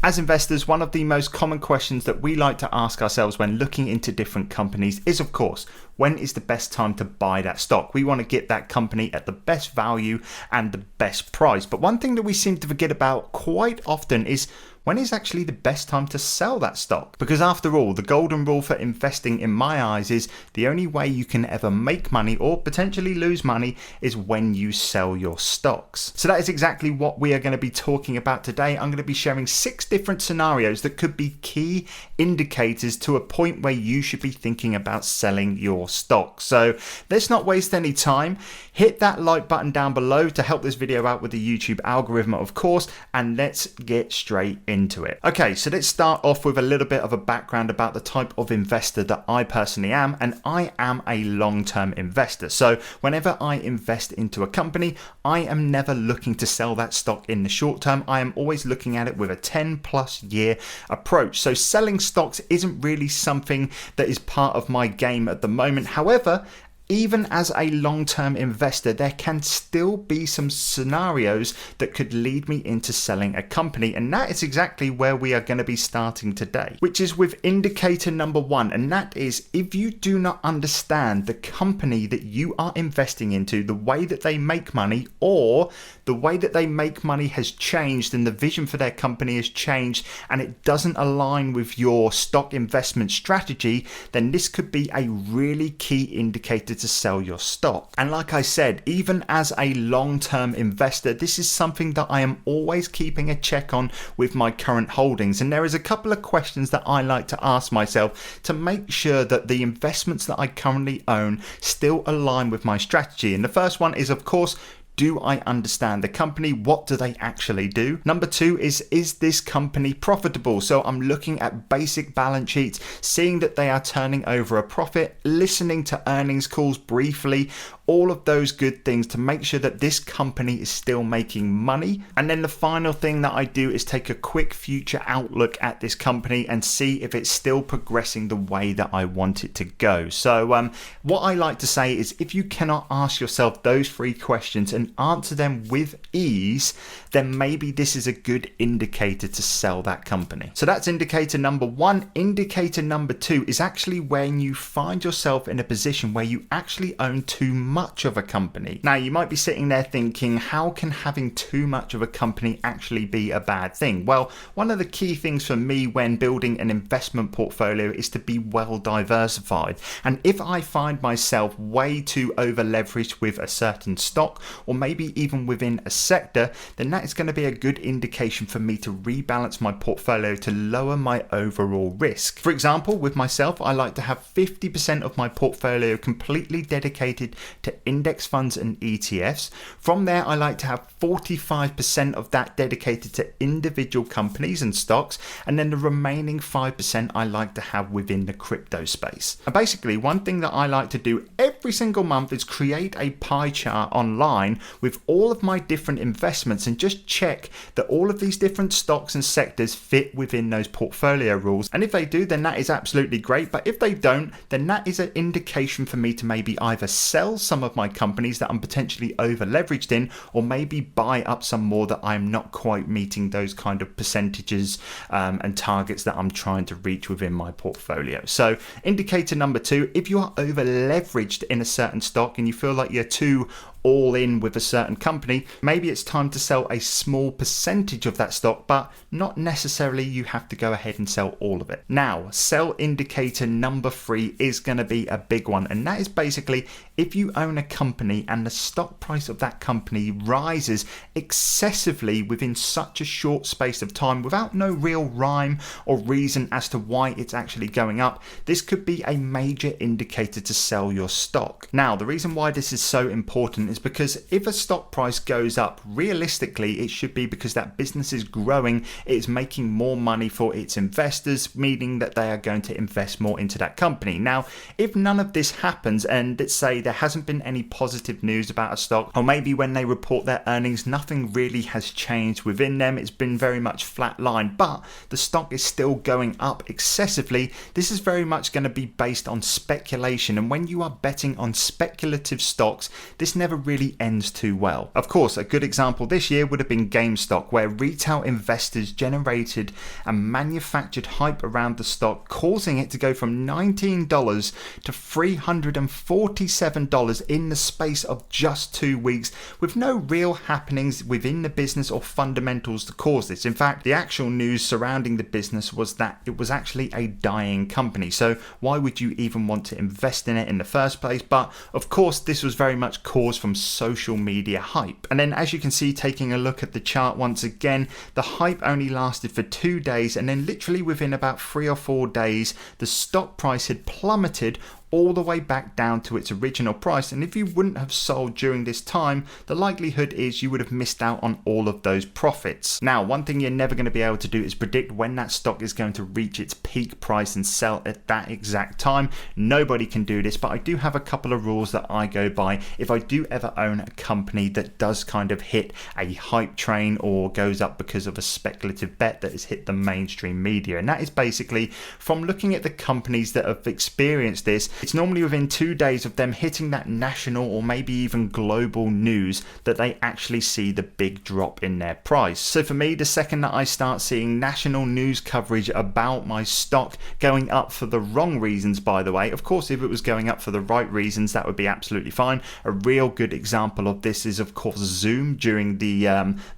As investors, one of the most common questions that we like to ask ourselves when looking into different companies is, of course, when is the best time to buy that stock? We want to get that company at the best value and the best price. But one thing that we seem to forget about quite often is when is actually the best time to sell that stock? Because after all, the golden rule for investing in my eyes is the only way you can ever make money or potentially lose money is when you sell your stocks. So that is exactly what we are going to be talking about today. I'm going to be sharing 6 different scenarios that could be key indicators to a point where you should be thinking about selling your stock. So let's not waste any time. Hit that like button down below to help this video out with the YouTube algorithm, of course, and let's get straight into it. Okay, so let's start off with a little bit of a background about the type of investor that I personally am, and I am a long-term investor. So whenever I invest into a company, I am never looking to sell that stock in the short term. I am always looking at it with a 10+ year approach. So selling stocks isn't really something that is part of my game at the moment. However, even as a long-term investor, there can still be some scenarios that could lead me into selling a company, and that is exactly where we are going to be starting today, which is with indicator number 1, and that is if you do not understand the company that you are investing into, the way that they make money, or the way that they make money has changed and the vision for their company has changed and it doesn't align with your stock investment strategy, then this could be a really key indicator to sell your stock. And like I said, even as a long-term investor, this is something that I am always keeping a check on with my current holdings. And there is a couple of questions that I like to ask myself to make sure that the investments that I currently own still align with my strategy. And the first one is, of course, do I understand the company? What do they actually do? Number 2 is this company profitable? So I'm looking at basic balance sheets, seeing that they are turning over a profit, listening to earnings calls briefly, all of those good things to make sure that this company is still making money. And then the final thing that I do is take a quick future outlook at this company and see if it's still progressing the way that I want it to go. So what I like to say is if you cannot ask yourself those 3 questions and answer them with ease, then maybe this is a good indicator to sell that company. So that's indicator number 1. Indicator number 2 is actually when you find yourself in a position where you actually own too much of a company. Now you might be sitting there thinking, how can having too much of a company actually be a bad thing? Well, one of the key things for me when building an investment portfolio is to be well diversified. And if I find myself way too over leveraged with a certain stock, or maybe even within a sector, then that is going to be a good indication for me to rebalance my portfolio to lower my overall risk. For example, with myself, I like to have 50% of my portfolio completely dedicated to index funds and ETFs. From there, I like to have 45% of that dedicated to individual companies and stocks, and then the remaining 5% I like to have within the crypto space. And basically, one thing that I like to do every single month is create a pie chart online with all of my different investments and just check that all of these different stocks and sectors fit within those portfolio rules. And if they do, then that is absolutely great. But if they don't, then that is an indication for me to maybe either sell some of my companies that I'm potentially over leveraged in, or maybe buy up some more that I'm not quite meeting those kind of percentages and targets that I'm trying to reach within my portfolio. So indicator number 2, if you are over leveraged in a certain stock and you feel like you're too all in with a certain company, maybe it's time to sell a small percentage of that stock, but not necessarily you have to go ahead and sell all of it. Now, sell indicator number 3 is going to be a big one, and that is basically if you own a company and the stock price of that company rises excessively within such a short space of time without no real rhyme or reason as to why it's actually going up, this could be a major indicator to sell your stock. Now, the reason why this is so important is because if a stock price goes up, realistically, it should be because that business is growing, it is making more money for its investors, meaning that they are going to invest more into that company. Now, if none of this happens, and let's say there hasn't been any positive news about a stock, or maybe when they report their earnings, nothing really has changed within them, it's been very much flatlined, but the stock is still going up excessively, this is very much going to be based on speculation. And when you are betting on speculative stocks, this never really ends too well. Of course, a good example this year would have been GameStop, where retail investors generated and manufactured hype around the stock, causing it to go from $19 to $347 in the space of just 2 weeks, with no real happenings within the business or fundamentals to cause this. In fact, the actual news surrounding the business was that it was actually a dying company, so why would you even want to invest in it in the first place? But of course, this was very much caused from social media hype. And then, as you can see, taking a look at the chart once again, the hype only lasted for 2 days, and then literally within about 3 or 4 days, the stock price had plummeted all the way back down to its original price. And if you wouldn't have sold during this time, the likelihood is you would have missed out on all of those profits. Now, one thing you're never going to be able to do is predict when that stock is going to reach its peak price and sell at that exact time. Nobody can do this, but I do have a couple of rules that I go by if I do ever own a company that does kind of hit a hype train or goes up because of a speculative bet that has hit the mainstream media. And that is basically from looking at the companies that have experienced this. It's normally within 2 days of them hitting that national or maybe even global news that they actually see the big drop in their price. So for me, the second that I start seeing national news coverage about my stock going up for the wrong reasons, by the way, of course, if it was going up for the right reasons, that would be absolutely fine. A real good example of this is, of course, Zoom. During the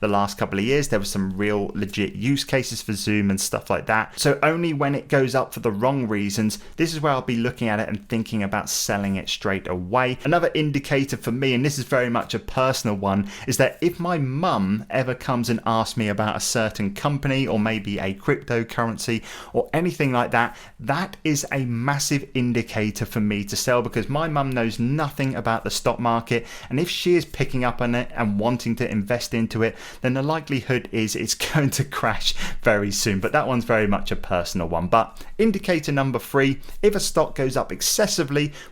last couple of years, there were some real legit use cases for Zoom and stuff like that. So only when it goes up for the wrong reasons, this is where I'll be looking at it and thinking about selling it straight away. Another indicator for me, and this is very much a personal one, is that if my mum ever comes and asks me about a certain company or maybe a cryptocurrency or anything like that, that is a massive indicator for me to sell, because my mum knows nothing about the stock market, and if she is picking up on it and wanting to invest into it, then the likelihood is it's going to crash very soon. But that one's very much a personal one. But indicator number 3, if a stock goes up excessively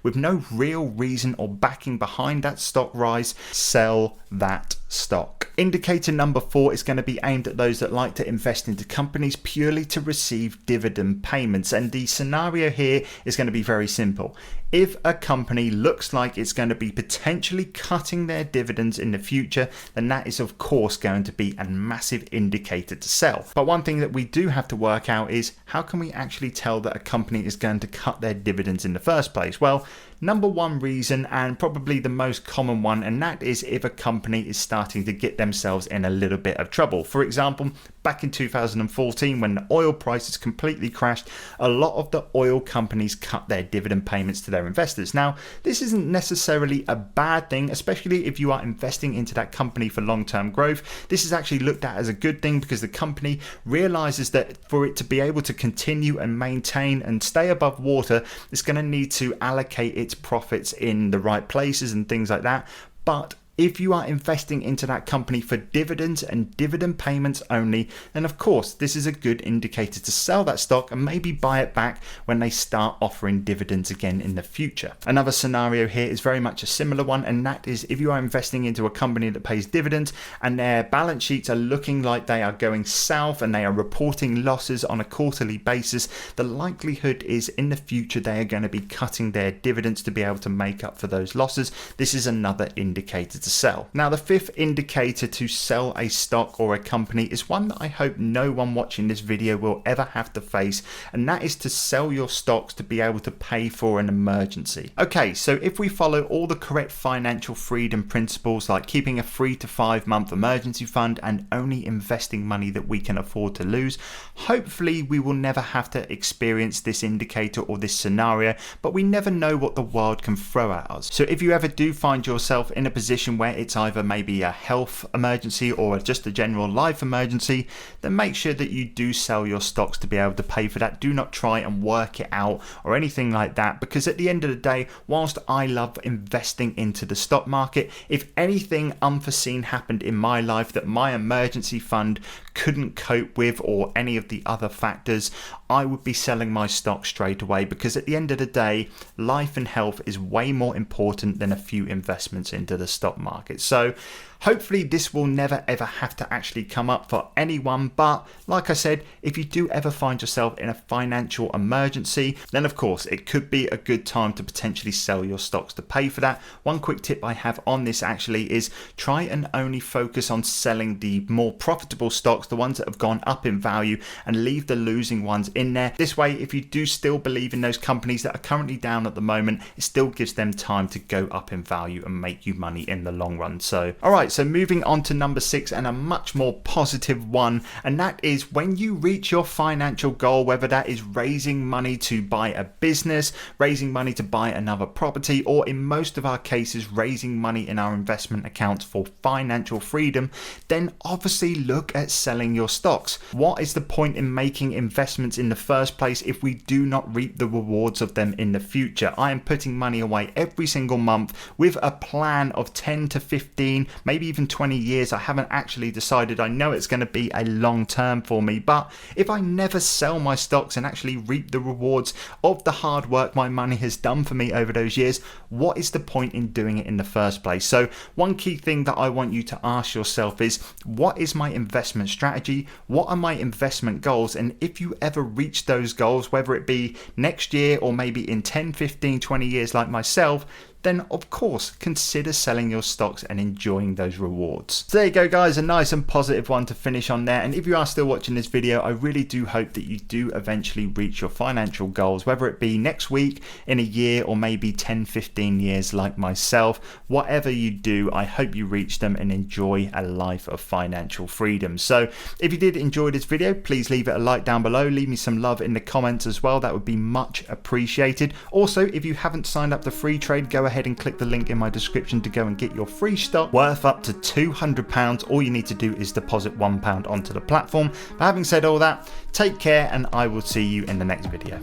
with no real reason or backing behind that stock rise, sell that stock. Indicator number 4 is going to be aimed at those that like to invest into companies purely to receive dividend payments. And the scenario here is going to be very simple. If a company looks like it's going to be potentially cutting their dividends in the future, then that is of course going to be a massive indicator to sell. But one thing that we do have to work out is, how can we actually tell that a company is going to cut their dividends in the first place? Well, number one reason, and probably the most common one, and that is if a company is starting to get themselves in a little bit of trouble. For example, back in 2014, when the oil prices completely crashed, a lot of the oil companies cut their dividend payments to their investors. Now, this isn't necessarily a bad thing, especially if you are investing into that company for long-term growth. This is actually looked at as a good thing, because the company realizes that for it to be able to continue and maintain and stay above water, it's going to need to allocate its profits in the right places and things like that. But if you are investing into that company for dividends and dividend payments only, then of course this is a good indicator to sell that stock and maybe buy it back when they start offering dividends again in the future. Another scenario here is very much a similar one, and that is if you are investing into a company that pays dividends and their balance sheets are looking like they are going south and they are reporting losses on a quarterly basis, the likelihood is in the future they are going to be cutting their dividends to be able to make up for those losses. This is another indicator to sell. Now, the fifth indicator to sell a stock or a company is one that I hope no one watching this video will ever have to face, and that is to sell your stocks to be able to pay for an emergency. Okay, so if we follow all the correct financial freedom principles, like keeping a 3 to 5 month emergency fund and only investing money that we can afford to lose, hopefully we will never have to experience this indicator or this scenario, but we never know what the world can throw at us. So if you ever do find yourself in a position where it's either maybe a health emergency or just a general life emergency, then make sure that you do sell your stocks to be able to pay for that. Do not try and work it out or anything like that, because at the end of the day, whilst I love investing into the stock market, if anything unforeseen happened in my life that my emergency fund couldn't cope with or any of the other factors, I would be selling my stock straight away, because at the end of the day, life and health is way more important than a few investments into the stock market. So hopefully this will never ever have to actually come up for anyone. But like I said, if you do ever find yourself in a financial emergency, then of course it could be a good time to potentially sell your stocks to pay for that. One quick tip I have on this actually is try and only focus on selling the more profitable stocks, the ones that have gone up in value, and leave the losing ones in there. This way, if you do still believe in those companies that are currently down at the moment, it still gives them time to go up in value and make you money in the long run. So alright, so moving on to number 6, and a much more positive one, and that is when you reach your financial goal, whether that is raising money to buy a business, raising money to buy another property, or in most of our cases raising money in our investment accounts for financial freedom, then obviously look at selling your stocks. What is the point in making investments in the first place if we do not reap the rewards of them in the future? I am putting money away every single month with a plan of 10 to 15, maybe even 20 years. I haven't actually decided. I know it's going to be a long term for me, but if I never sell my stocks and actually reap the rewards of the hard work my money has done for me over those years, what is the point in doing it in the first place? So one key thing that I want you to ask yourself is, what is my investment strategy? What are my investment goals? And if you ever reach those goals, whether it be next year or maybe in 10, 15, 20 years like myself, then of course consider selling your stocks and enjoying those rewards. So there you go guys, a nice and positive one to finish on there. And if you are still watching this video, I really do hope that you do eventually reach your financial goals, whether it be next week, in a year, or maybe 10, 15 years like myself. Whatever you do, I hope you reach them and enjoy a life of financial freedom. So if you did enjoy this video, please leave it a like down below, leave me some love in the comments as well, that would be much appreciated. Also, if you haven't signed up to FreeTrade, go ahead and click the link in my description to go and get your free stock worth up to £200. All you need to do is deposit £1 onto the platform. But having said all that, take care, and I will see you in the next video.